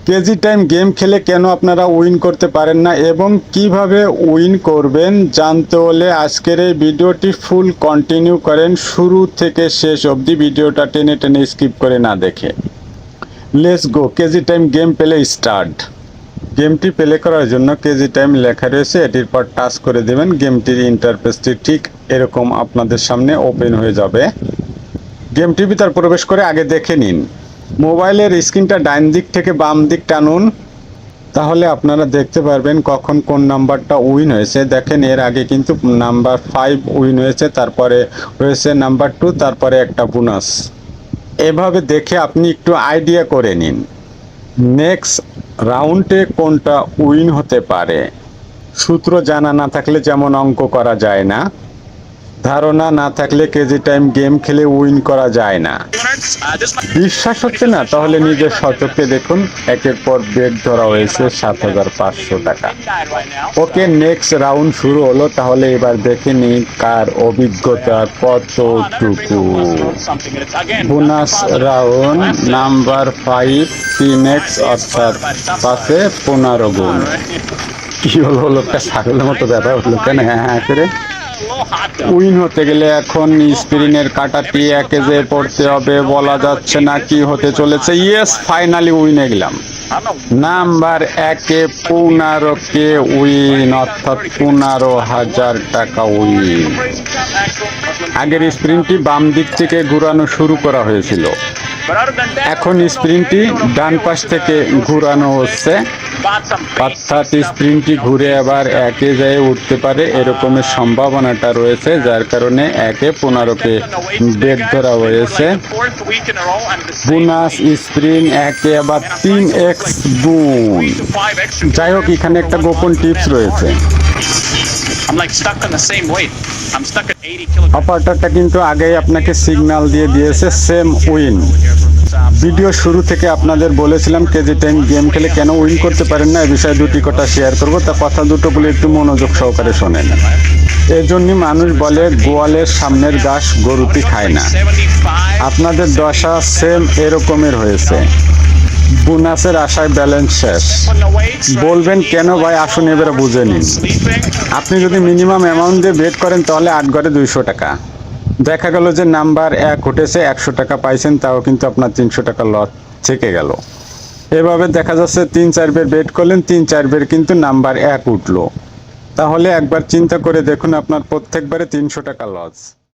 KG time game খেলে কেন আপনারা উইন করতে পারেন না এবং কিভাবে উইন করবেন জানতে হলে আজকের এই ভিডিওটি ফুল কন্টিনিউ করেন, শুরু থেকে শেষ অবধি ভিডিওটা টেনে টেনে স্কিপ করে না দেখে। Let's go, KG time game play start. গেমটি প্লে করার জন্য কেজি টাইম লেখা রয়েছে, এটির পর টাচ করে দেবেন। গেমটির ইন্টারফেসটি ঠিক এরকম আপনাদের সামনে ওপেন হয়ে যাবে। গেমটির ভিতর প্রবেশ করে আগে দেখে নিন। মোবাইলের স্ক্রিনটা ডান দিক থেকে বাম দিক টানুন, তাহলে আপনারা দেখতে পারবেন কখন কোন নাম্বারটা উইন হয়েছে। দেখেন এর আগে কিন্তু নাম্বার 5 উইন হয়েছে, তারপরে হয়েছে নাম্বার 2, তারপরে একটা বোনাস। এভাবে দেখে আপনি একটু আইডিয়া করে নিন নেক্সট রাউন্ডে কোনটা উইন হতে পারে। সূত্র জানা না থাকলে যেমন অঙ্ক করা যায় না, ধারণা না থাকলে কেজি টাইম গেম খেলে উইন করা যায় না। বিশ্বাস হচ্ছে না? তাহলে নিজের সচক্ষে দেখুন, একের পর বেট ধরা হয়েছে 7,500 টাকা। ওকে, নেক্সট রাউন্ড শুরু হলো। তাহলে এবার দেখে নিই কার অভিজ্ঞতা কতটুকু। বোনাস রাউন্ড নাম্বার 5 3x, অর্থাৎ 5-এ 15 গুণ। কি হলো, লোকটা ছাগলের মতো ব্যথা উঠলো কেন হ্যাঁ হ্যাঁ করে? উইন হতে গেলে এখন স্ক্রিনের কাঁটাটি একে যে পড়তে হবে, বলা যাচ্ছে না কি হতে চলেছে। ইয়েস, ফাইনালি উইনে গেলাম। নাম্বার 1-এ 15K উইন, অর্থাৎ 15,000 টাকা উইন। আগের স্ক্রিনটি বাম দিক থেকে ঘুরানো শুরু করা হয়েছিল, এখন স্ক্রিনটি ডান পাশ থেকে ঘুরানো হচ্ছে, অর্থাৎ স্ক্রিনটি ঘুরে আবার একে যায় উঠতে পারে এরকমের সম্ভাবনাটা রয়েছে, যার কারণে 1-এ 15K বেট ধরা হয়েছে। বোনাস স্ক্রিন 1-এ আবার 3x গুণ। যাই হোক, এখানে একটা গোপন টিপস রয়েছে। অপারেটরটা কিন্তু আগেই আপনাকে সিগন্যাল দিয়ে দিয়েছে সেম উইন। ভিডিও শুরু থেকে আপনাদের বলেছিলাম কেজি টাইম গেম খেলে কেন উইন করতে পারেন না, এই বিষয়ে দুটি কথা শেয়ার করব। তা কথা দুটো বলে একটু মনোযোগ সহকারে শোনেন। এজন্যই মানুষ বলে গোয়ালের সামনের ঘাস গরুটি খায় না। আপনাদের দশা সেম এরকমের হয়েছে। বোনাসের আশায় ব্যালেন্স শেষ। বলবেন কেন ভাই, আসুন এবারে বুঝে নিন। আপনি যদি মিনিমাম অ্যামাউন্ট দিয়ে বেট করেন তাহলে 8 ঘরে 200 টাকা। দেখা গেল যে নাম্বার 1 উঠেছে, 100 টাকা পাইছেন, তাও কিন্তু আপনার 300 টাকা লস থেকে গেল। এভাবে দেখা যাচ্ছে 3-4 বের বেট করলেন, 3-4 বের কিন্তু নাম্বার 1 উঠলো। তাহলে একবার চিন্তা করে দেখুন, আপনার প্রত্যেকবারে 300 টাকা লস।